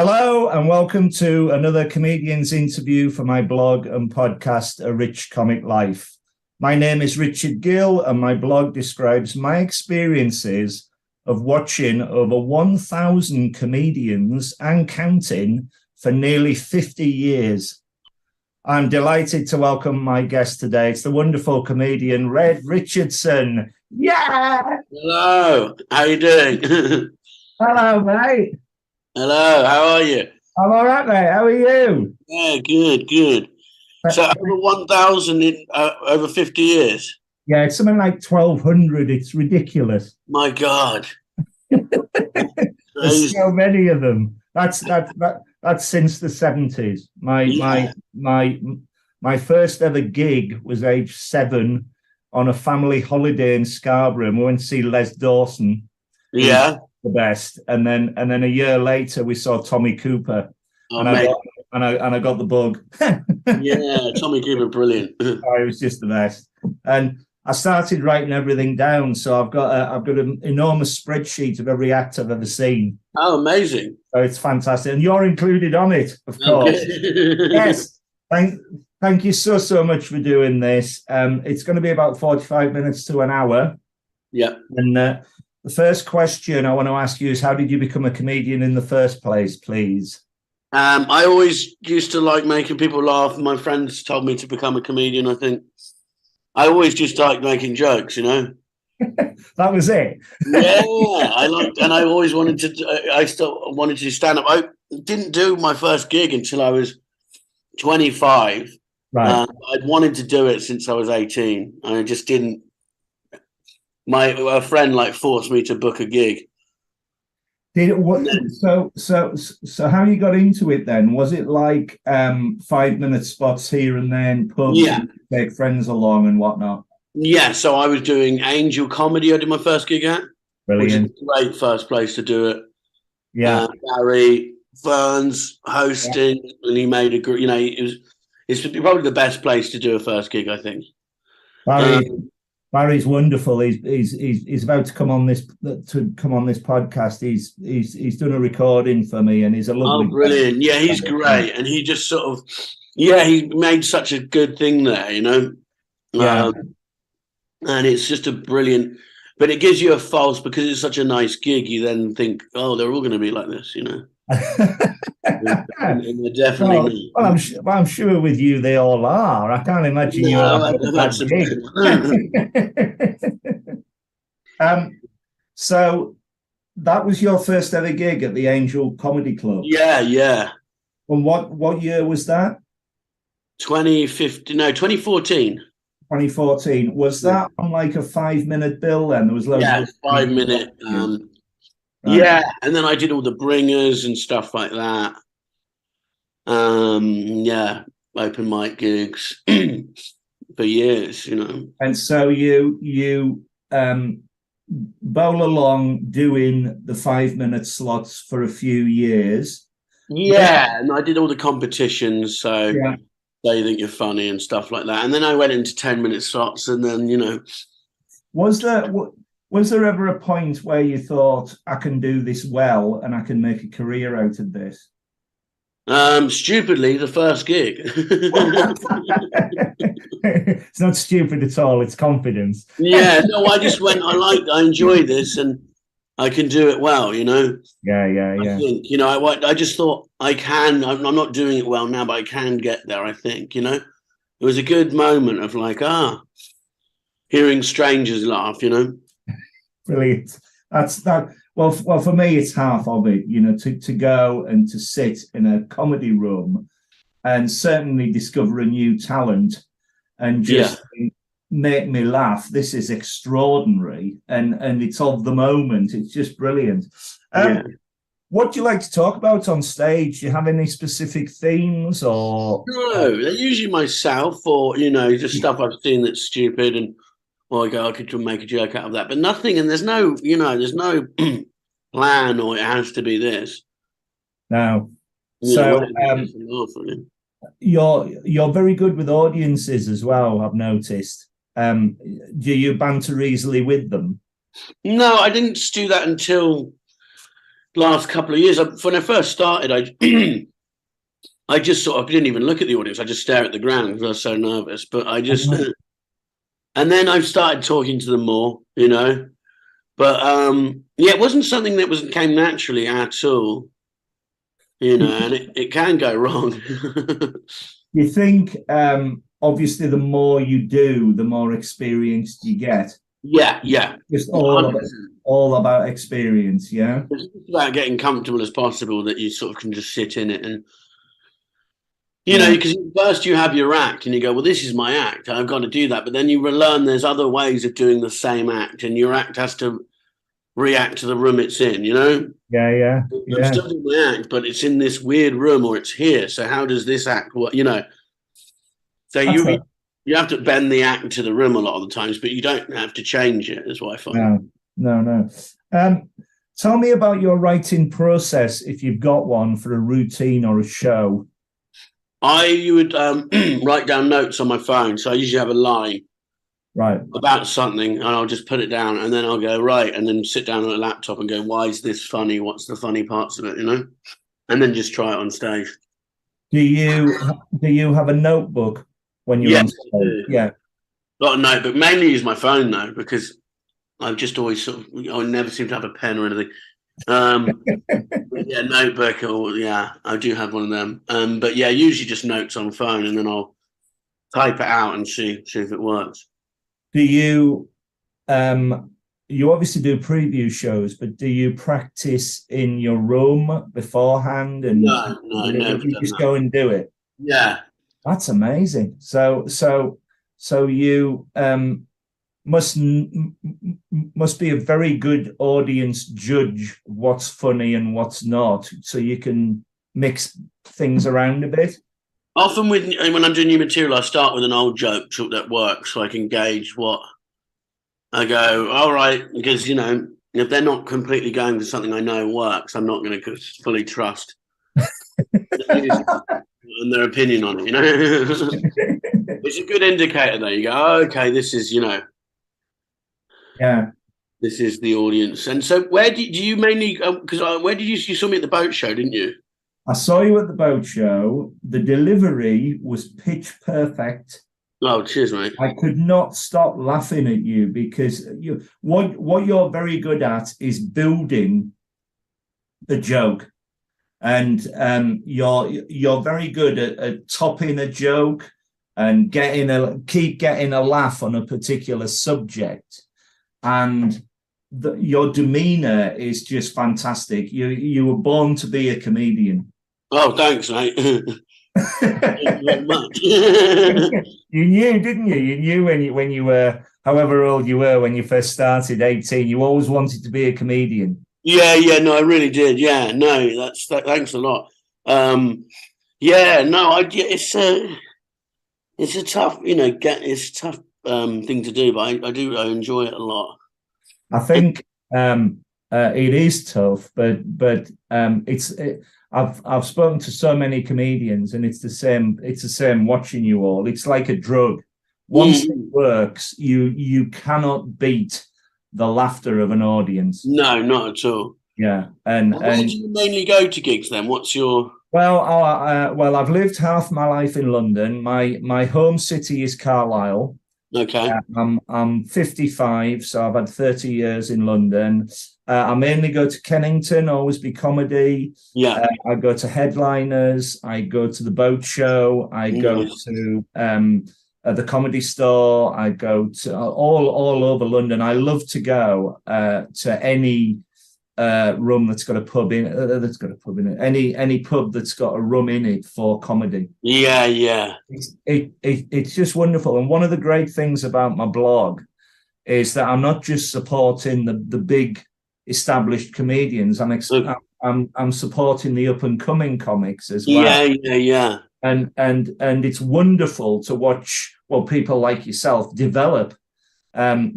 Hello and welcome to another comedian's interview for my blog and podcast, A Rich Comic Life. My name is Richard Gill and my blog describes my experiences of watching over 1,000 comedians and counting for nearly 50 years. I'm delighted to welcome my guest today. It's the wonderful comedian, Red Richardson. Yeah! Hello, how you doing? Hello, mate. Hello, how are you? I'm all right, mate. How are you? Yeah, good. So over 1,000 in over 50 years? Yeah, it's something like 1,200. It's ridiculous. My God. There's so many of them. That's since the 70s. My first ever gig was age 7 on a family holiday in Scarborough. We went to see Les Dawson. Yeah. The best. And then a year later we saw Tommy Cooper. Oh, and I got the bug. Yeah, Tommy Cooper, brilliant. Oh, it was just the best. And I started writing everything down, so I've got an enormous spreadsheet of every act I've ever seen. Oh, amazing! So it's fantastic, and you're included on it, of course. Okay. Yes, thank you so much for doing this. It's going to be about 45 minutes to an hour. Yeah. And the first question I want to ask you is, how did you become a comedian in the first place, please? I always used to like making people laugh. My friends told me to become a comedian. I think I always just liked making jokes, you know. That was it. Yeah, I always wanted to. I still wanted to do stand up. I didn't do my first gig until I was 25. Right. I'd wanted to do it since I was 18, and I just didn't. A friend forced me to book a gig. So how you got into it then? Was it like 5-minute spots here and then, pubs, Yeah, and take friends along and whatnot? Yeah, so I was doing Angel Comedy. I did my first gig at. Brilliant. Which is a great first place to do it. Yeah. Barry Burns hosting, and he made a great. It's probably the best place to do a first gig, I think. Barry's wonderful. He's about to come on this podcast. He's done a recording for me, and he's a lovely. Oh, brilliant! Yeah, he's great, and he just sort of, he made such a good thing there, you know. Yeah. And it's just a brilliant, but it gives you a false, because it's such a nice gig. You then think, oh, they're all going to be like this, you know. And they're definitely. Well, I'm sure with you they all are. I can't imagine you all have a bad gig. So that was your first ever gig at the Angel Comedy Club. Yeah. And what year was that? 2014. 2014. Was that on like a 5-minute bill then? There was loads of 5 minute. Right. Yeah, and then I did all the bringers and stuff like that. Open mic gigs for years, you know. And so you bowl along doing the 5-minute slots for a few years. Yeah, and I did all the competitions, so they think you're funny and stuff like that. And then I went into 10-minute slots, and then, you know. Was there ever a point where you thought, I can do this well and I can make a career out of this? Stupidly, the first gig. It's not stupid at all. It's confidence. Yeah, no, I just went, I enjoy this and I can do it well, you know? Yeah. I think, you know, I just thought I'm not doing it well now, but I can get there, I think, you know? It was a good moment of hearing strangers laugh, you know? Brilliant. That's that. Well, for me, it's half of it, you know, to go and to sit in a comedy room and certainly discover a new talent and just make me laugh. This is extraordinary, and it's of the moment. It's just brilliant. What do you like to talk about on stage? Do you have any specific themes or? No, they're usually myself, or you know, just stuff I've seen that's stupid and. Well, I could make a joke out of that, but nothing. And there's no plan, or it has to be this. No. So you're very good with audiences as well, I've noticed. Do you banter easily with them? No, I didn't do that until last couple of years. When I first started, I just sort of didn't even look at the audience. I just stare at the ground because I was so nervous. But I just, and then I've started talking to them more, you know. But yeah, it wasn't something that came naturally at all, you know, and it can go wrong. You think, obviously, the more you do, the more experienced you get. Yeah, yeah. Just all about experience, yeah? It's about getting comfortable as possible that you sort of can just sit in it and, you know, because first you have your act and you go, well, this is my act. I've got to do that. But then you learn there's other ways of doing the same act and your act has to react to the room it's in, you know? Yeah. I'm still doing my act, but it's in this weird room or it's here. So how does this act work, you know? So you have to bend the act to the room a lot of the times, but you don't have to change it, is what I find. No. Tell me about your writing process, if you've got one, for a routine or a show. You would write down notes on my phone. So I usually have a line about something and I'll just put it down and then I'll go, right, and then sit down on a laptop and go, why is this funny? What's the funny parts of it, you know? And then just try it on stage. Do you have a notebook when you're on stage? Yeah. Not a notebook. Mainly use my phone though, because I've just always I never seem to have a pen or anything. Yeah, notebook I do have one of them. But yeah, usually just notes on phone and then I'll type it out and see if it works. Do you you obviously do preview shows, but do you practice in your room beforehand and no, you just go and do it? Yeah. That's amazing. So you must be a very good audience judge what's funny and what's not, so you can mix things around a bit. Often when I'm doing new material, I start with an old joke that works, so I can gauge what I go. All right, because you know if they're not completely going for something I know works, I'm not going to fully trust and their opinion on it. You know, it's a good indicator though. You go, oh, okay, this is this is the audience. And so, where do you mainly? Because where did you saw me at the boat show, didn't you? I saw you at the boat show. The delivery was pitch perfect. Oh, cheers, mate. I could not stop laughing at you because what you're very good at is building the joke, and you're very good at topping a joke and keep getting a laugh on a particular subject, and your demeanor is just fantastic. You were born to be a comedian. Oh, thanks, mate. Thank you very much. You knew, didn't you? You knew when you were, however old you were when you first started, 18. You always wanted to be a comedian. Yeah, no, I really did. Yeah, no, thanks a lot. Yeah, no, it's a tough, it's a tough thing to do, but I enjoy it a lot. I think it is tough, but I've spoken to so many comedians, and it's the same watching you all. It's like a drug. Once it works, you cannot beat the laughter of an audience. No, not at all. Yeah, and where do you mainly go to gigs then? What's your? Well, I've lived half my life in London. My home city is Carlisle. Okay. I'm 55, so I've had 30 years in London. I mainly go to Kennington, always be comedy. Yeah. I go to headliners. I go to the boat show. I go to the Comedy Store. I go to all over London. I love to go to any room that's got a pub in it. Any pub that's got a room in it for comedy. Yeah. It's just wonderful. And one of the great things about my blog is that I'm not just supporting the big established comedians. I'm supporting the up and coming comics as well. Yeah. And it's wonderful to watch people like yourself develop. I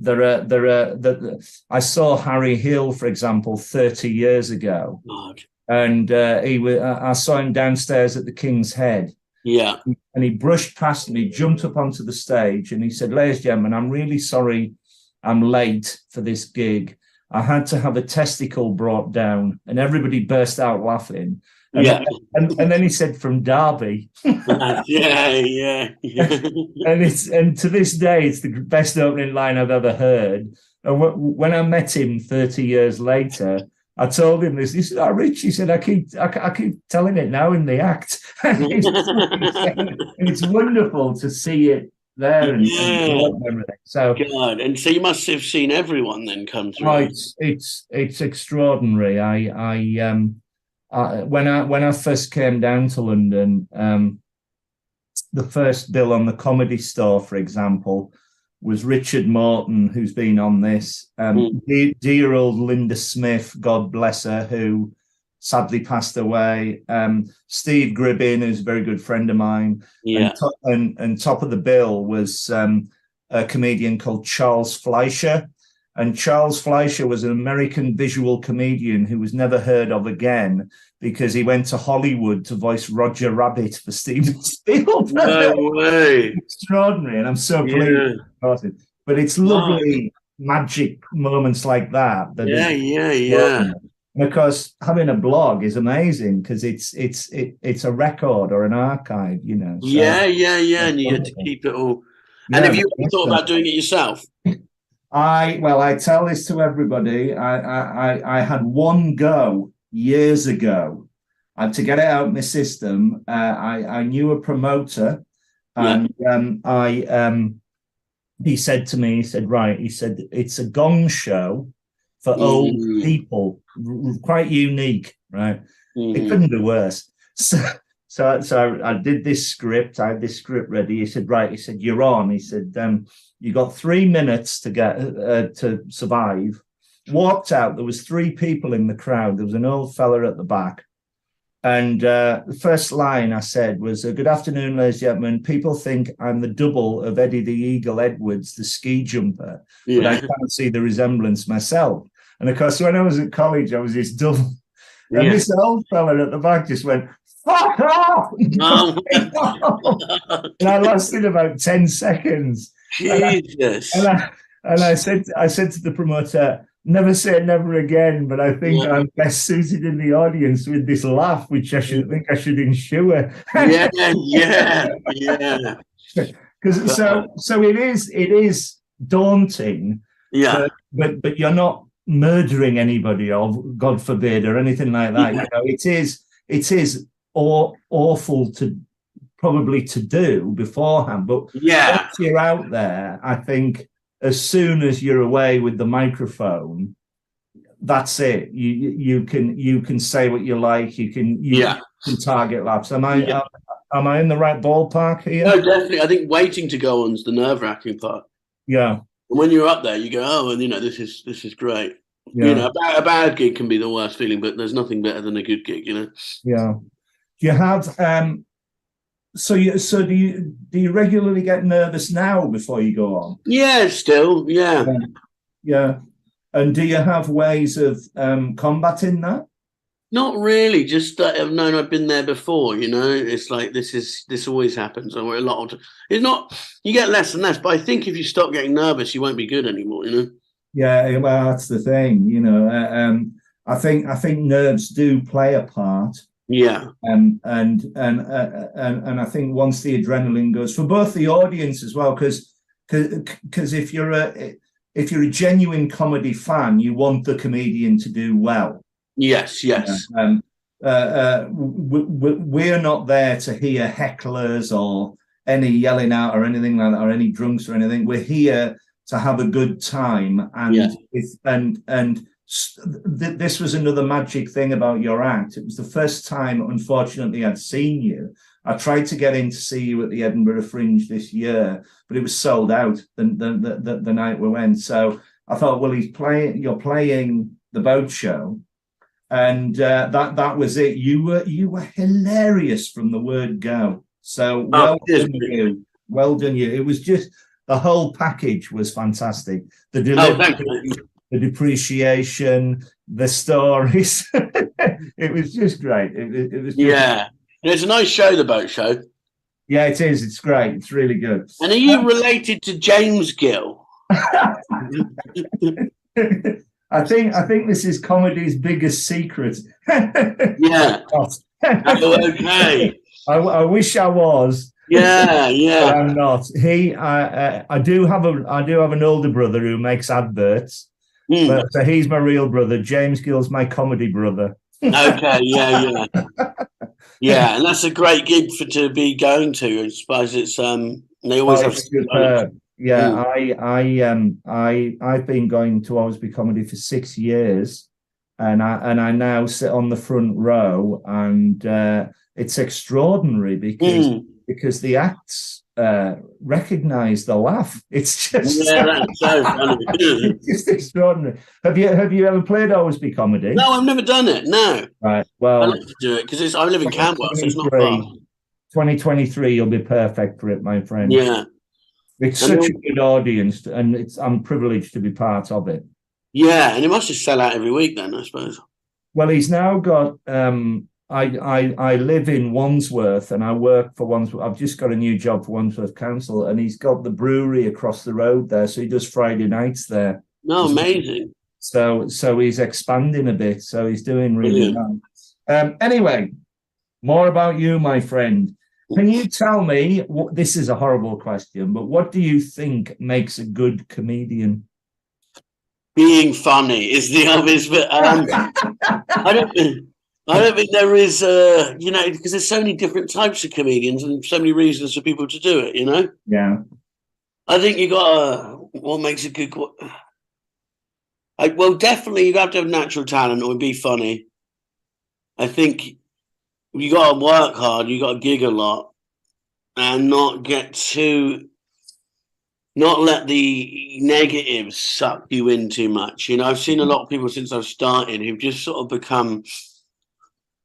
saw Harry Hill, for example, 30 years ago. God. And I saw him downstairs at the King's Head. Yeah. And he brushed past me, jumped up onto the stage, and he said, "Ladies and gentlemen, I'm really sorry I'm late for this gig. I had to have a testicle brought down, and everybody burst out laughing. And, Yeah. and then he said, from Derby. Yeah. And to this day, it's the best opening line I've ever heard. And when I met him 30 years later, I told him this. He said, "Oh, Rich," he said, I keep telling it now in the act." And it's wonderful to see it there and everything. So, God, and so you must have seen everyone then come through. oh, it's extraordinary. When I first came down to London, the first bill on the Comedy Store, for example, was Richard Morton, who's been on this. Dear old Linda Smith, God bless her, who sadly passed away. Steve Gribbin, who's a very good friend of mine. Yeah. And top of the bill was a comedian called Charles Fleischer. And Charles Fleischer was an American visual comedian who was never heard of again because he went to Hollywood to voice Roger Rabbit for Steven Spielberg. No way. Extraordinary. And I'm so pleased about it. But it's lovely magic moments like that. Yeah. And of course, having a blog is amazing because it's a record or an archive, you know. So, yeah. And you get to keep it all. And have you ever thought about doing it yourself? I tell this to everybody. I had one go years ago to get it out of my system. I knew a promoter, and he said to me, he said, "It's a gong show for old people, quite unique, right? It couldn't be worse." So I did this script. I had this script ready. He said, "Right." He said, "You're on." He said, "You got 3 minutes to get to survive." Walked out. There was 3 people in the crowd. There was an old fella at the back, and the first line I said was, "Good afternoon, ladies and gentlemen. People think I'm the double of Eddie the Eagle Edwards, the ski jumper, but I can't see the resemblance myself." And of course, when I was at college, I was this double. And this old fella at the back just went, "Fuck off!" And I lasted about 10 seconds. Jesus. And I said to the promoter, "Never say never again, but I think I'm best suited in the audience with this laugh, which I should ensure." Yeah. Because so it is daunting. Yeah. But you're not murdering anybody, or God forbid, or anything like that. You know, it is awful to probably to do beforehand, but once you're out there, I think as soon as you're away with the microphone, that's it. You can say what you like. You can target laughs. Am I in the right ballpark here? No, definitely. I think waiting to go on's the nerve-wracking part. Yeah. And when you're up there, you go, "Oh, and this is great." Yeah. You know, a bad gig can be the worst feeling, but there's nothing better than a good gig, you know. Yeah. Do you have so do you regularly get nervous now before you go on? Yeah, still, yeah. And do you have ways of combating that? Not really. Just that I've known I've been there before. You know, it's like this always happens. Or it's not. You get less and less, but I think if you stop getting nervous, you won't be good anymore. You know. Yeah, well, that's the thing. You know, I think nerves do play a part. Yeah. And I think once the adrenaline goes for both the audience as well, because if you're a genuine comedy fan, you want the comedian to do well. Yes. We're not there to hear hecklers or any yelling out or anything like that, or any drunks or anything. We're here to have a good time, and this was another magic thing about your act. It was the first time, unfortunately, I'd seen you. I tried to get in to see you at the Edinburgh Fringe this year, but it was sold out the night we went. So I thought, well, you're playing the boat show, and that was it. You were hilarious from the word go. So well done you. Well done you. It was just the whole package was fantastic. The delivery. The depreciation, the stories. It was just great. It was just... It's a nice show, the boat show. Yeah, it is. It's great. It's really good. And are you related to James Gill? I think this is comedy's biggest secret. Yeah. Oh, okay. I wish I was. Yeah, But I'm not. I do have an older brother who makes adverts, but so he's my real brother. James Gill's my comedy brother. Okay, yeah. Yeah, and that's a great gig to be going to. I suppose it's they always have superb. Yeah, I've been going to Osby Comedy for 6 years, and I now sit on the front row, and it's extraordinary because the acts recognize the laugh. It's just that's so funny. It's just extraordinary. Have you ever played Osby Comedy? No, I've never done it. No. Right. Well, I'd like to do it because I live in Camberwell, so it's not far. 2023, you'll be perfect for it, my friend. Yeah. It's such a good audience, and I'm privileged to be part of it. Yeah, and it must just sell out every week then, I suppose. Well, he's now got. I live in Wandsworth, and I work for Wandsworth. I've just got a new job for Wandsworth Council, and he's got the brewery across the road there, so he does Friday nights there. No, amazing. So he's expanding a bit. So he's doing really well. Anyway, more about you, my friend. Can you tell me, this is a horrible question, but what do you think makes a good comedian? Being funny is the obvious, but I don't think there is, because there's so many different types of comedians and so many reasons for people to do it, Yeah. I think you got what makes a good... well, definitely you have to have natural talent or be funny. I think you got to work hard, you got to gig a lot, and not let the negatives suck you in too much. I've seen a lot of people since I've started who've just sort of become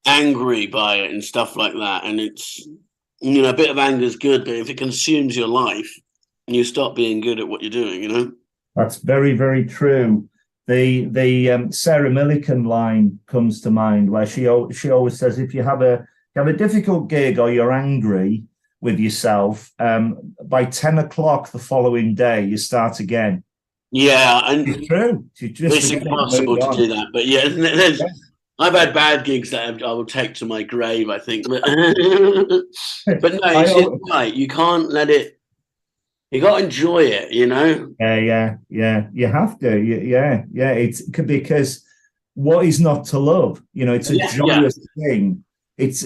angry by it and stuff like that. And it's, a bit of anger is good, but if it consumes your life, you stop being good at what you're doing, That's very, very true. The Sarah Millican line comes to mind, where she always says, if you have a difficult gig or you're angry with yourself, by 10 o'clock the following day you start again. Yeah, and it's true. It's impossible to do that, but I've had bad gigs that I will take to my grave, I think. But no, it's right. You can't let it. You got to enjoy it, Yeah. You have to. Yeah. It's because what is not to love? It's a joyous thing. It's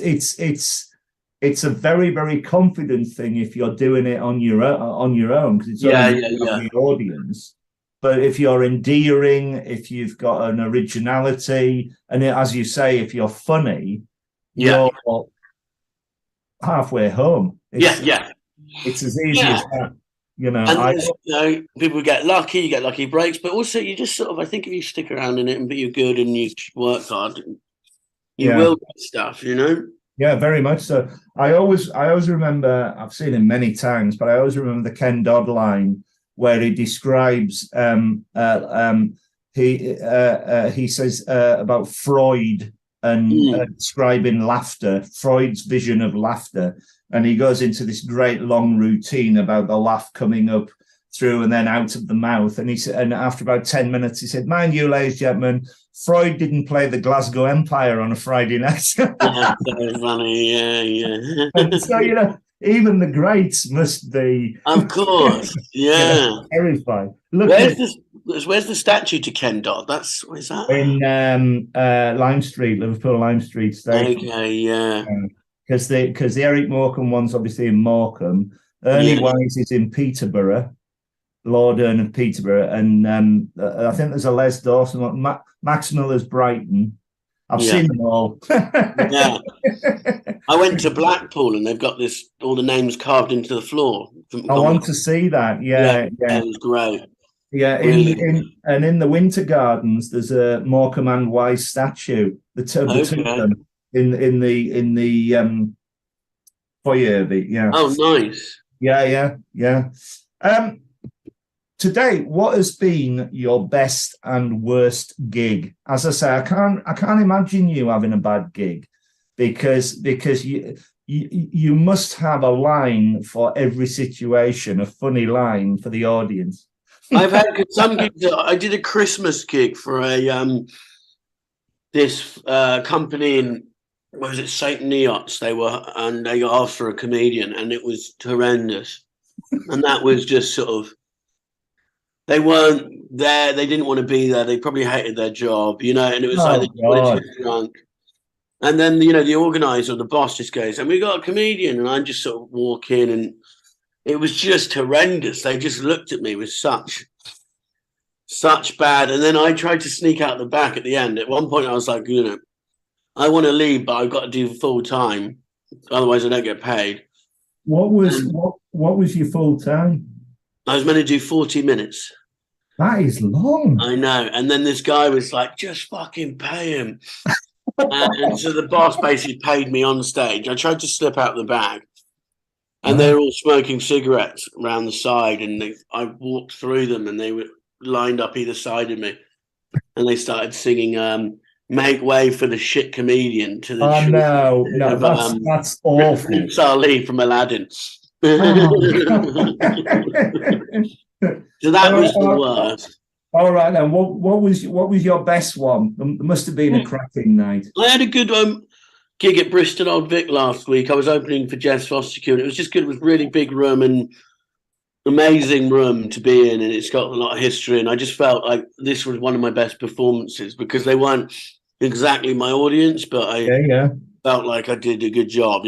a very, very confident thing if you're doing it on your own because it's the audience. But if you're endearing, if you've got an originality, and as you say, if you're funny, you're halfway home. It's as easy as that. And people get lucky, you get lucky breaks, but also you just sort of, I think if you stick around in it and be good and you work hard, you will get stuff, Yeah, very much so. I always remember, I've seen him many times, but I always remember the Ken Dodd line where he describes he says about Freud and describing laughter, Freud's vision of laughter, and he goes into this great long routine about the laugh coming up through and then out of the mouth, and he said, and after about 10 minutes he said, mind you, ladies and gentlemen, Freud didn't play the Glasgow Empire on a Friday night. That's very funny, yeah. And so, even the greats must be. Of course, yeah. Terrified. Where's the statue to Ken Dodd? Where's that? In Lime Street, Liverpool Lime Street station. Okay, yeah. Because the Eric Morecambe one's obviously in Morecambe. Ernie Wise is in Peterborough. Lord Ern of Peterborough, and I think there's a Les Dawson one. Max Miller's Brighton. I've seen them all. I went to Blackpool and they've got all the names carved into the floor. I want to see that. Yeah. It was great. Yeah, in the Winter Gardens, there's a Morecambe and Wise statue. The two of them in the foyer. Oh, nice. Yeah. Today, what has been your best and worst gig? As I say, I can't imagine you having a bad gig because you must have a line for every situation, a funny line for the audience. I've had some gigs. I did a Christmas gig for a this company in, what was it, Saint Neots. They got asked for a comedian, and it was horrendous. And that was just sort of, they weren't there. They didn't want to be there. They probably hated their job, and it was like Oh they just wanted to God. get drunk. And then, the organizer, the boss just goes, and we got a comedian. And I just sort of walk in, and it was just horrendous. They just looked at me with such bad. And then I tried to sneak out the back at the end. At one point, I was like, I want to leave, but I've got to do full time. Otherwise, I don't get paid. What was your full time? I was meant to do 40 minutes. That is long. I know. And then this guy was like, just fucking pay him. And so the boss basically paid me on stage. I tried to slip out the bag, and they were all smoking cigarettes around the side. And I walked through them, and they were lined up either side of me. And they started singing Make Way for the Shit Comedian to the no, that's awful. Prince Ali from Aladdin. So that was the worst. All right, then. What was your best one? There must have been a cracking night. I had a good gig at Bristol Old Vic last week. I was opening for Jess Foster-Q, and it was just good. It was a really big room and amazing room to be in, and it's got a lot of history. And I just felt like this was one of my best performances because they weren't exactly my audience, but I felt like I did a good job.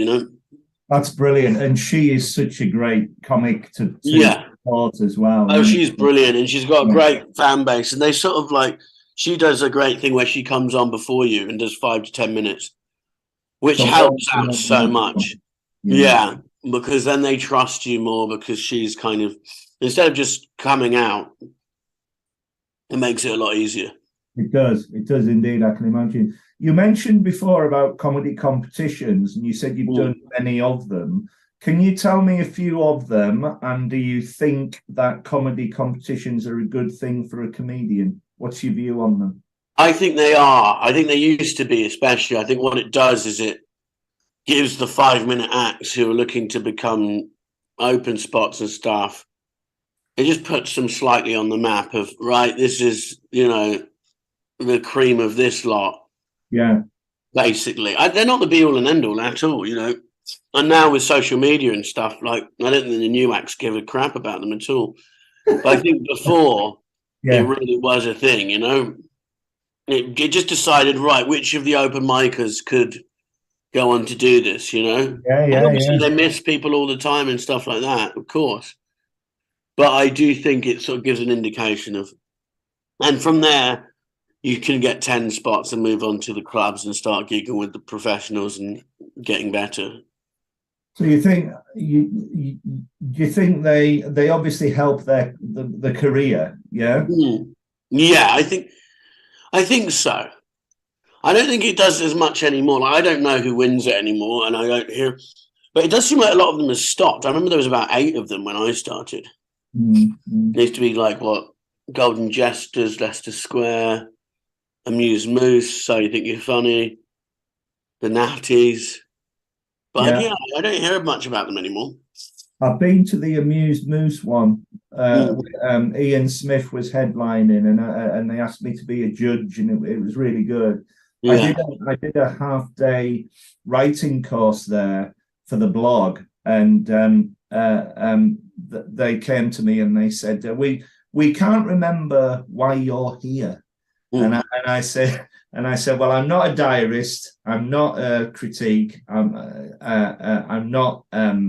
That's brilliant, and she is such a great comic to support as well. Oh, she's brilliant, and she's got a great fan base. And they sort of she does a great thing where she comes on before you and does 5 to 10 minutes, which helps out so much. Yeah, because then they trust you more because she's kind of, instead of just coming out, it makes it a lot easier. It does indeed. I can imagine. You mentioned before about comedy competitions, and you said you've done many of them. Can you tell me a few of them? And do you think that comedy competitions are a good thing for a comedian? What's your view on them? I think they are. I think they used to be, especially. I think what it does is it gives the 5-minute acts who are looking to become open spots and stuff, it just puts them slightly on the map of, right, this is, the cream of this lot. Yeah. Basically. They're not the be-all and end-all at all, And now with social media and stuff, I don't think the new acts give a crap about them at all. But I think before, it really was a thing, It just decided, right, which of the open micers could go on to do this, Obviously, they miss people all the time and stuff like that, of course. But I do think it sort of gives an indication of, and from there, you can get 10 spots and move on to the clubs and start gigging with the professionals and getting better. So you think you think they obviously help the career, yeah? Yeah, I think so. I don't think it does as much anymore. I don't know who wins it anymore, and I don't hear. But it does seem like a lot of them have stopped. I remember there was about 8 of them when I started. It used to be Golden Jesters, Leicester Square, Amused Moose, So You Think You're Funny, the Natties. But I don't hear much about them anymore. I've been to the Amused Moose one. Ian Smith was headlining, and they asked me to be a judge, and it was really good. Yeah. I did a half-day writing course there for the blog, and they came to me and they said, "We can't remember why you're here." And I said, well, I'm not a diarist. I'm not a critique. I'm not a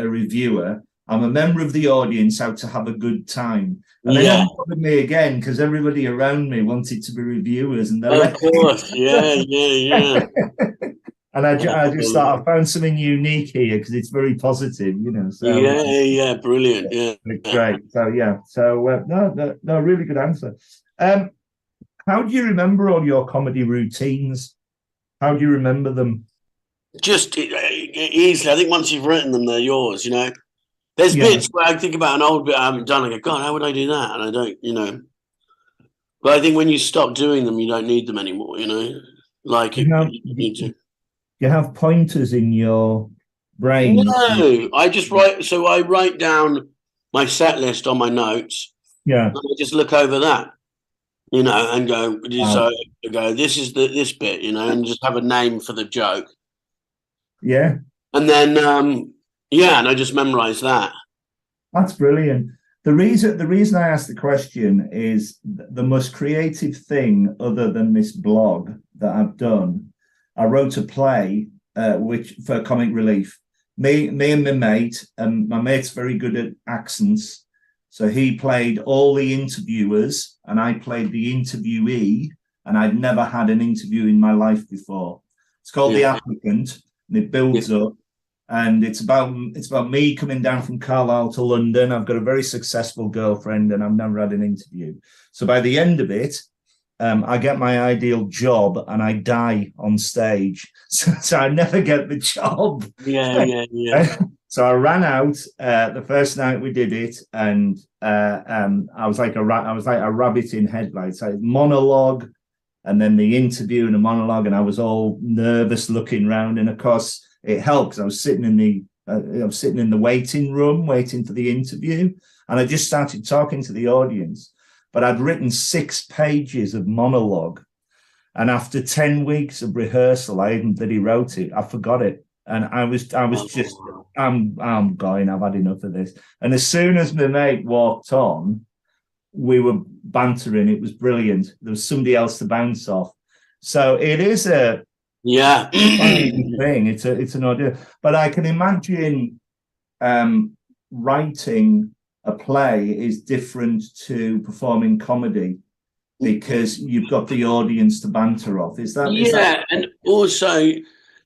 reviewer. I'm a member of the audience out to have a good time. And they wanted me again because everybody around me wanted to be reviewers. And of course, yeah. And I just thought I found something unique here because it's very positive, So brilliant, it's great. So no, really good answer. How do you remember all your comedy routines? How do you remember them? Just easily. I think once you've written them, they're yours. There's bits where I think about an old bit I haven't done. I go, God, how would I do that? And I don't, But I think when you stop doing them, you don't need them anymore. You need to. You have pointers in your brain. No, I just write. So I write down my set list on my notes. Yeah. And I just look over that, you know, and go, so I go, this is this bit, you know, and just have a name for the joke. Yeah. And then, yeah, and I just memorize that. That's brilliant. The reason I asked the question is the most creative thing other than this blog that I've done. I wrote a play, which for Comic Relief. Me and my mate, and my mate's very good at accents. So he played all the interviewers and I played the interviewee, and I'd never had an interview in my life before. It's called The Applicant, and it builds up. And it's about me coming down from Carlisle to London. I've got a very successful girlfriend and I've never had an interview. So by the end of it, I get my ideal job and I die on stage. So I never get the job. Yeah. So I ran out the first night we did it, and I was like a rabbit in headlights. I monologue, and then the interview and a monologue, and I was all nervous looking around. And of course, it helped. I was sitting in the waiting room, waiting for the interview, and I just started talking to the audience. But I'd written 6 pages of monologue, and after 10 weeks of rehearsal, I hadn't bloody wrote it. I forgot it, and I was just, I'm going. I've had enough of this. And as soon as my mate walked on, we were bantering. It was brilliant. There was somebody else to bounce off. So it is a thing. It's an idea, but I can imagine writing a play is different to performing comedy because you've got the audience to banter off. Is that? And also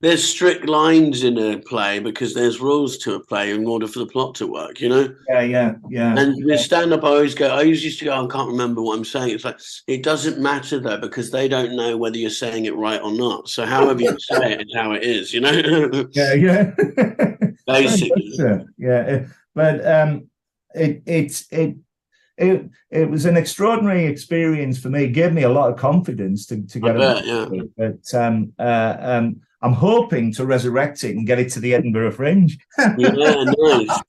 there's strict lines in a play because there's rules to a play in order for the plot to work, you know? Yeah. And with stand-up, I used to go, I can't remember what I'm saying. It's like, it doesn't matter though, because they don't know whether you're saying it right or not. So however you say it is how it is, you know? Yeah. Basically. Yeah. But it was an extraordinary experience for me. It gave me a lot of confidence to get it. But I'm hoping to resurrect it and get it to the Edinburgh Fringe. Yeah, nice.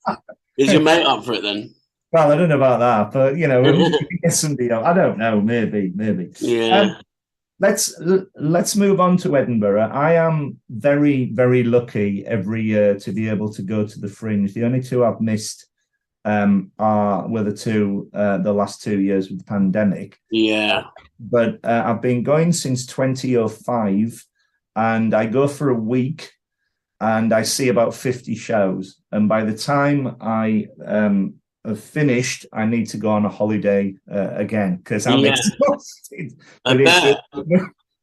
Is your mate up for it then? Well, I don't know about that, but you know, get somebody else. I don't know. Maybe. Yeah. Let's move on to Edinburgh. I am very, very lucky every year to be able to go to the Fringe. The only 2 I've missed were the last 2 years with the pandemic. Yeah. But I've been going since 2005, and I go for a week and I see about 50 shows. And by the time I have finished, I need to go on a holiday again because I'm exhausted. But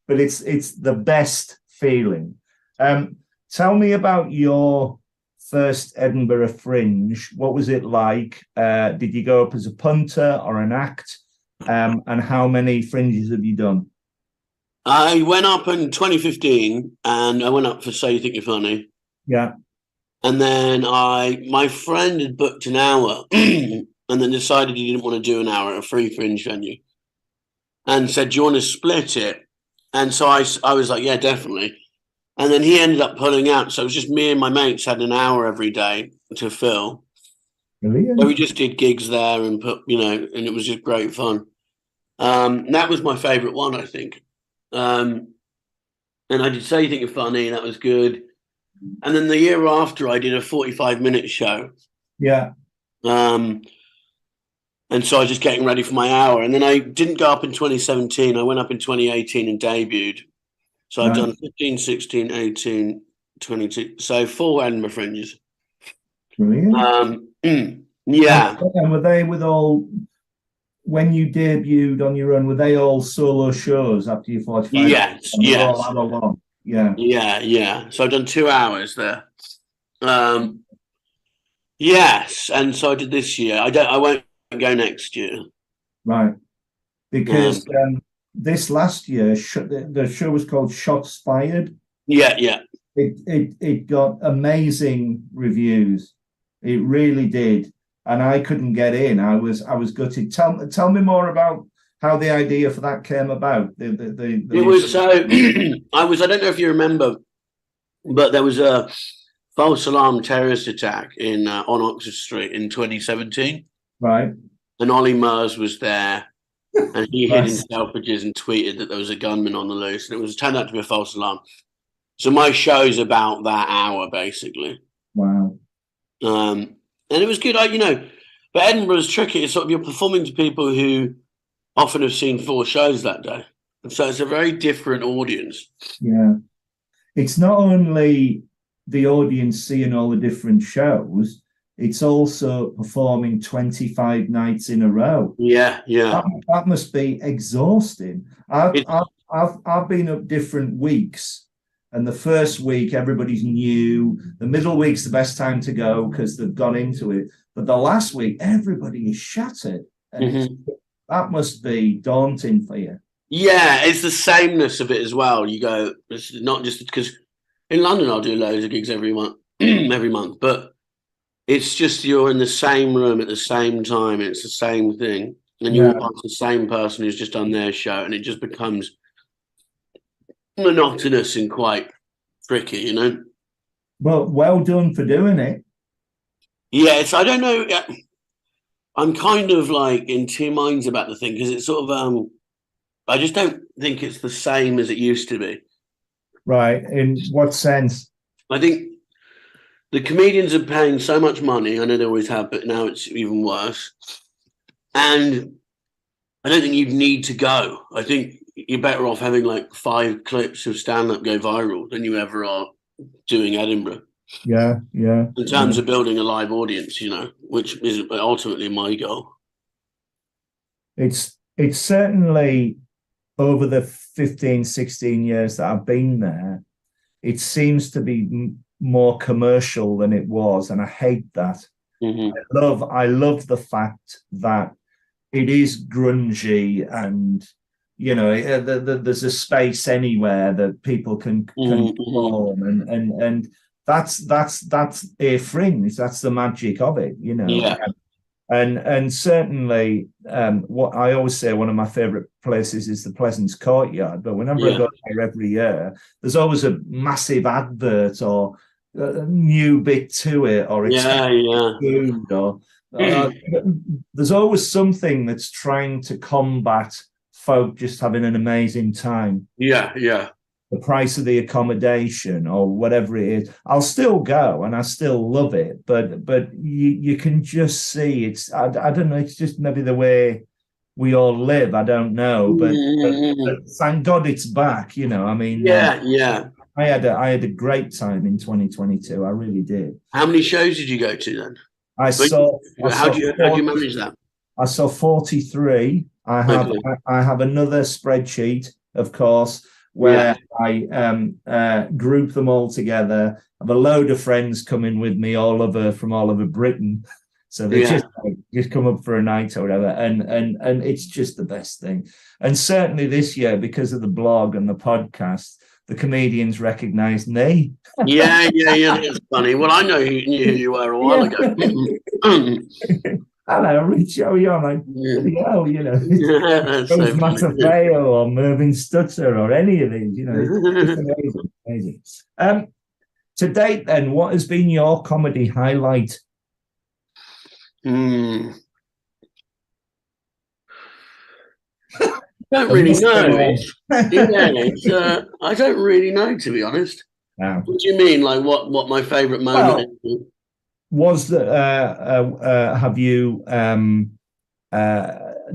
it's the best feeling. Tell me about your first Edinburgh Fringe. What was it like? Did you go up as a punter or an act? And how many Fringes have you done? I went up in 2015 and I went up for So You Think You're Funny. Yeah. And then my friend had booked an hour and then decided he didn't want to do an hour at a free Fringe venue and said, do you want to split it? And so I was like, yeah, definitely. And then he ended up pulling out. So it was just me and my mates had an hour every day to fill. Brilliant. So we just did gigs there and and it was just great fun. That was my favorite one, I think. And I did So You Think You're Funny, that was good. And then the year after, I did a 45-minute show. Yeah. And so I was just getting ready for my hour. And then I didn't go up in 2017. I went up in 2018 and debuted. So I've done 15, 16, 18, 22. So 4 Edinburgh Fringes. Brilliant. Yeah. And were they when you debuted on your own, were they all solo shows after your 45? Yes. Yeah. So I've done 2 hours there. Yes. And so I did this year. I won't go next year. Right. Because this last year, the show was called Shots Fired. Yeah. It got amazing reviews. It really did. And I couldn't get in. I was gutted. Tell me more about how the idea for that came about. It was so I don't know if you remember, but there was false alarm terrorist attack in on Oxford Street in 2017, Right. and Ollie Murs was there, and he hid in Right. Selfridges and tweeted that there was a gunman on the loose, and it was turned out to be a false alarm. So my show's about that hour, basically. Wow. And it was good. But Edinburgh's tricky. It's sort of you're performing to people who often have seen 4 shows that day, and so it's a very different audience. Yeah. It's not only the audience seeing all the different shows, it's also performing 25 nights in a row. Yeah. That must be exhausting. I've been up different weeks, and the first week everybody's new. The middle week's the best time to go because they've gone into it. But the last week, everybody is shattered, and that must be daunting for you. Yeah, it's the sameness of it as well. You go, it's not just because in London I'll do loads of gigs every month, but it's just you're in the same room at the same time. It's the same thing, and you walk past the same person who's just done their show, and it just becomes monotonous and quite tricky, Well done for doing it. Yeah, I don't know. I'm kind of like in 2 minds about the thing because it's sort of I just don't think it's the same as it used to be. Right. In what sense? I think the comedians are paying so much money. I know they always have, but now it's even worse. And I don't think you need to go. I think you're better off having like 5 clips of stand-up go viral than you ever are doing Edinburgh. Yeah. In terms of building a live audience, which is ultimately my goal. It's certainly over the 15, 16 years that I've been there, it seems to be more commercial than it was, and I hate that. I love the fact that it is grungy, and there's a space anywhere that people can perform, and that's a fringe. That's the magic of it, Yeah. And certainly, what I always say, one of my favorite places is the Pleasance Courtyard. But whenever I go there every year, there's always a massive advert or a new bit to it, or food, or there's always something that's trying to combat folk just having an amazing time. Yeah. The price of the accommodation or whatever it is, I'll still go and I still love it, but you can just see it's I don't know, it's just maybe the way we all live. I don't know, but thank God it's back. I mean, I had a great time in 2022. I really did. How many shows did you go to then? How do you manage that? I saw 43. I have another spreadsheet, of course, where I group them all together. I have a load of friends coming with me from all over Britain. So they just come up for a night or whatever. And it's just the best thing. And certainly this year, because of the blog and the podcast, the comedians recognized me. Yeah, that's funny. Well, I knew who you were a while ago. Hello, Rich, how are you? I'm like, hell, Rose Matafeo or Mervyn Stutzer or any of these, it's amazing. To date, then, what has been your comedy highlight? Don't really know. I don't really know, to be honest. What do you mean? Like what my favourite moment is? Was that have you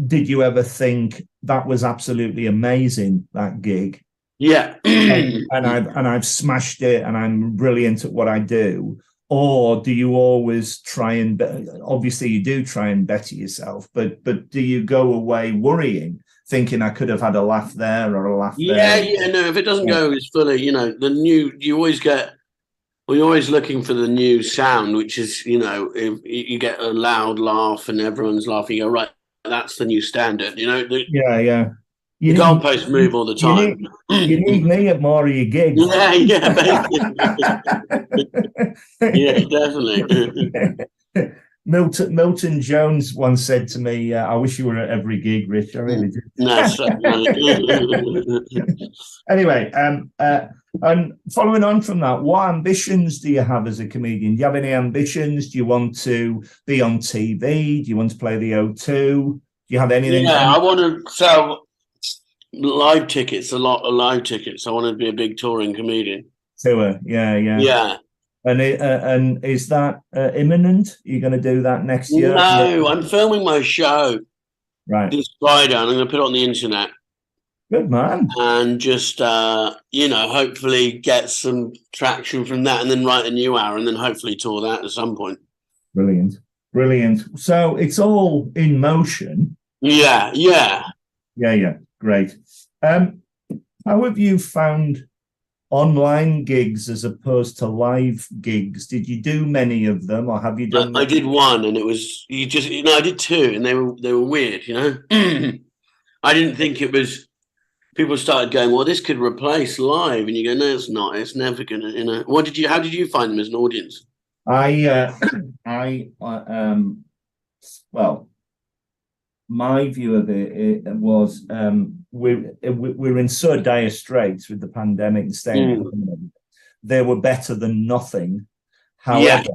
did you ever think that was absolutely amazing, that gig? Yeah. and I've smashed it and I'm brilliant at what I do? Or do you always try and obviously you do try and better yourself, but do you go away worrying, thinking I could have had a laugh there or a laugh there? Yeah, no, if it doesn't go as fully, you're always looking for the new sound, which is, if you get a loud laugh and everyone's laughing, you go, right, that's the new standard, Yeah. The goalposts move all the time. You need me at more of your gigs. Yeah, basically. Yeah, definitely. Milton Jones once said to me, "I wish you were at every gig, Rich. I really do." No, Anyway, and following on from that, what ambitions do you have as a comedian? Do you have any ambitions? Do you want to be on TV? Do you want to play the O2? Do you have anything? yeah, I want to sell live tickets, a lot of live tickets. I want to be a big touring comedian. Tour, yeah. And is that imminent? Are you going to do that next year? No, I'm filming my show this Friday, and I'm going to put it on the internet. Good man. And just hopefully get some traction from that, and then write a new hour, and then hopefully tour that at some point. Brilliant. So it's all in motion. Yeah. Great. How have you found online gigs as opposed to live gigs? Did you do many of them, or have you done? I did one, and it was I did two, and they were weird. I didn't think it was. People started going, well, this could replace live, and you go, no, it's not. It's never gonna. How did you find them as an audience? Well, my view of it was we're in so dire straits with the pandemic and staying. They were better than nothing. However,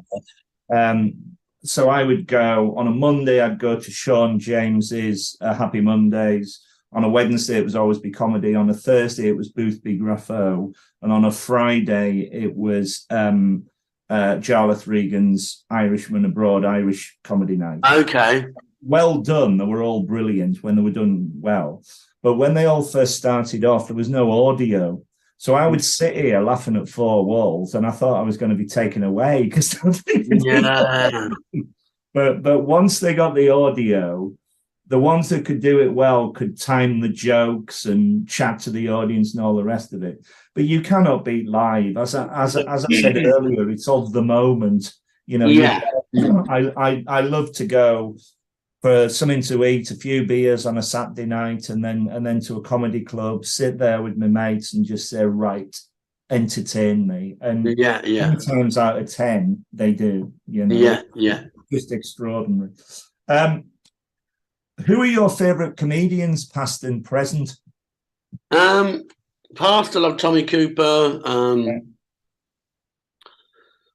so I would go on a Monday. I'd go to Sean James's Happy Mondays. On a Wednesday, it was always Be Comedy. On a Thursday, it was Boothby Grapho. And on a Friday, it was Jarlath Regan's Irishman Abroad Irish Comedy Night. Okay. Well done. They were all brilliant when they were done well. But when they all first started off, there was no audio. So I would sit here laughing at four walls, and I thought I was going to be taken away because But once they got the audio, the ones that could do it well could time the jokes and chat to the audience and all the rest of it. But you cannot beat live. As I said earlier, it's of the moment. I love to go for something to eat, a few beers on a Saturday night, and then to a comedy club, sit there with my mates and just say, right, entertain me. And 10 times out of 10, they do. Just extraordinary. Who are your favourite comedians, past and present? Past, I love Tommy Cooper.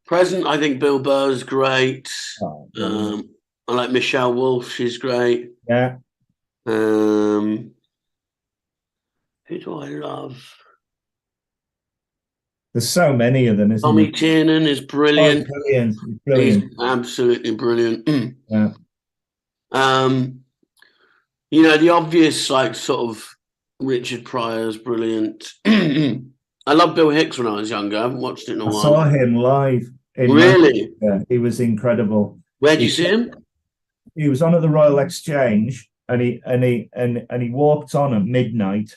Present, I think Bill Burr's great. I like Michelle Wolf; she's great. Yeah. Who do I love? There's so many of them, isn't Tommy there? Tiernan is brilliant. Brilliant. He's absolutely brilliant. Yeah. The obvious, like, sort of Richard Pryor's brilliant. I loved Bill Hicks when I was younger. I haven't watched it in a while. I saw him live. Really? Yeah, he was incredible. Where'd you see him? He was on at the Royal Exchange, and he walked on at midnight,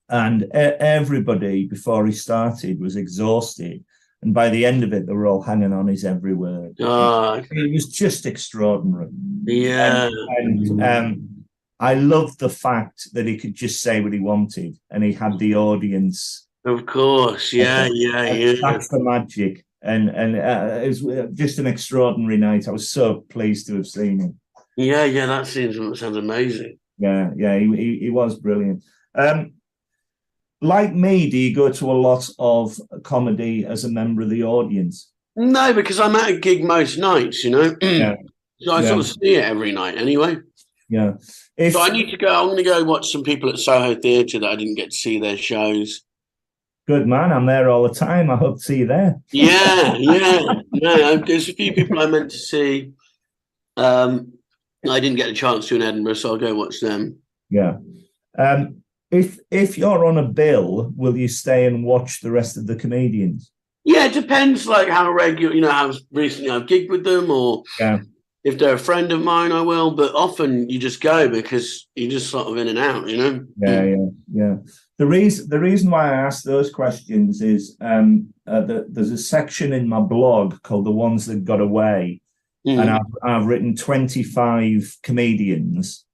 and everybody before he started was exhausted, and by the end of it, they were all hanging on his every word. It was just extraordinary. Yeah, and I loved the fact that he could just say what he wanted, and he had the audience. Of course, yeah. That's the magic. And it was just an extraordinary night. I was so pleased to have seen him. Yeah, that sounds amazing. Yeah, he was brilliant. Like me, do you go to a lot of comedy as a member of the audience? No, because I'm at a gig most nights, Yeah. So I sort of see it every night anyway. Yeah. So I need to go. I'm going to go watch some people at Soho Theatre that I didn't get to see their shows. Good man, I'm there all the time. I hope to see you there. Yeah. There's a few people I meant to see. I didn't get a chance to in Edinburgh, so I'll go watch them. Yeah. If you're on a bill, will you stay and watch the rest of the comedians? Yeah, it depends, like how regular, how recently I've gigged with them, or if they're a friend of mine, I will. But often you just go because you're just sort of in and out, Yeah. The reason why I ask those questions is there's a section in my blog called "The Ones That Got Away," and I've written 25 comedians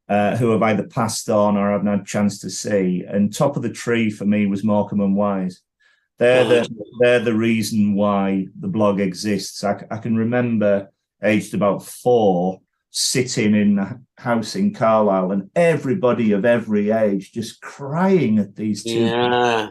who have either passed on or haven't had a chance to see. And top of the tree for me was Morecambe and Wise. They're the reason why the blog exists. I can remember aged about 4, sitting in the house in Carlisle, and everybody of every age just crying at these two. Yeah.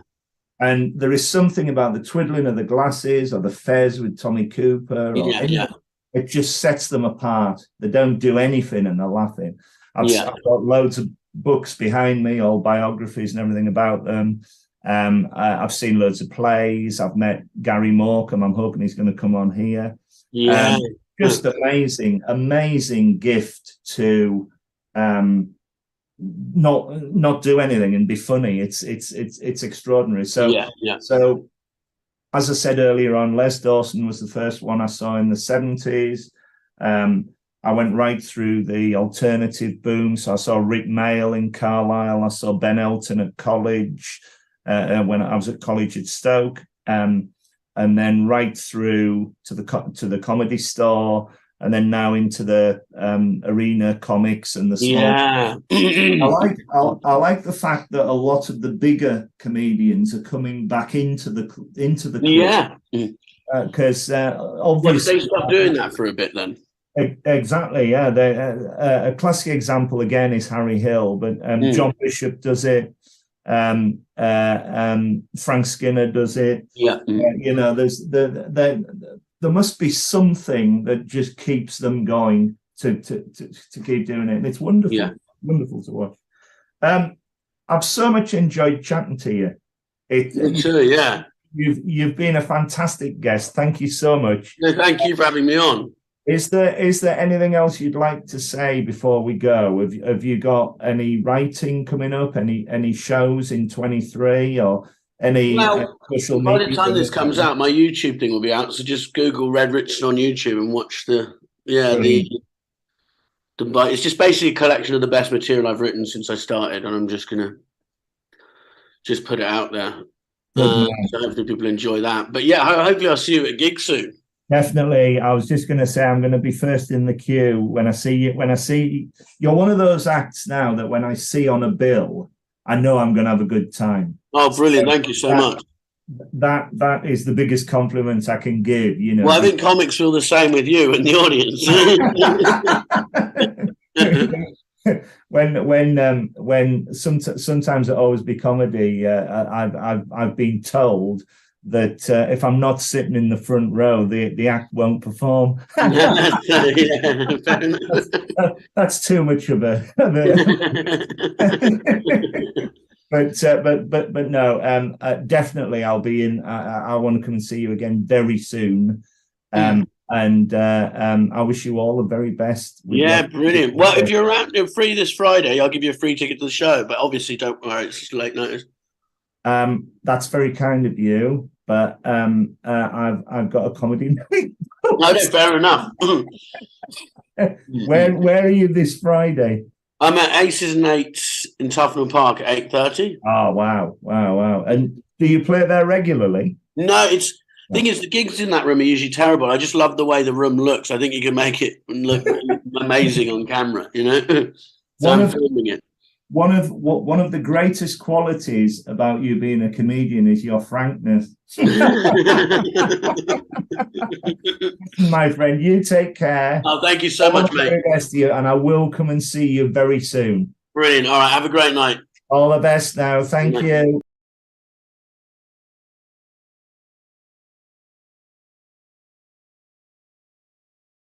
And there is something about the twiddling of the glasses or the fez with Tommy Cooper, or it just sets them apart. They don't do anything and they're laughing. I've got loads of books behind me, all biographies and everything about them. I've seen loads of plays. I've met Gary Morecambe. I'm hoping he's going to come on here. Yeah. Just amazing gift to not do anything and be funny. It's extraordinary. So so as I said earlier on, Les Dawson was the first one I saw in the 70s. I went right through the alternative boom. So I saw Rick Mayall in Carlisle. I saw Ben Elton at college when I was at college at Stoke. And then right through to the Comedy Store, and then now into the arena comics and the small. I like the fact that a lot of the bigger comedians are coming back into the club. Because obviously they stopped doing that for a bit then. Exactly, yeah. A classic example again is Harry Hill, but John Bishop does it. Frank Skinner does it. There must be something that just keeps them going to keep doing it, and it's wonderful. Wonderful to watch. I've so much enjoyed chatting to you. Me too, yeah. You've been a fantastic guest. Thank you so much. No, thank you for having me on. Is there anything else you'd like to say before we go? Have you got any writing coming up? Any shows in 23 or any social media? By the time this comes out, my YouTube thing will be out. So just Google Red Richardson on YouTube and watch it's just basically a collection of the best material I've written since I started, and I'm just gonna put it out there. So hopefully people enjoy that. But yeah, hopefully I'll see you at a gig soon. Definitely. I was just going to say I'm going to be first in the queue when I see you. When I see you're one of those acts now that when I see on a bill, I know I'm going to have a good time. Oh, brilliant! Thank you so much. That is the biggest compliment I can give. You know. Well, I think comics feel the same with you and the audience. when sometimes it always be comedy. I've been told that if I'm not sitting in the front row, the act won't perform. That's too much of a. But no, definitely I'll be in. I want to come and see you again very soon. And I wish you all the very best. Brilliant. Well, if you're around, you're free this Friday, I'll give you a free ticket to the show. But obviously, don't worry, it's just late notice. That's very kind of you, but I've got a comedy night. No, fair enough. Where are you this Friday? I'm at Aces and Eights in Tufnell Park at 8:30. Oh wow! And do you play there regularly? No, the thing is, the gigs in that room are usually terrible. I just love the way the room looks. I think you can make it look amazing on camera. You know, so I'm filming it. One of the greatest qualities about you being a comedian is your frankness. My friend, you take care. Oh, thank you so much, mate. All the best to you, and I will come and see you very soon. Brilliant. All right, have a great night. All the best now. Thank you.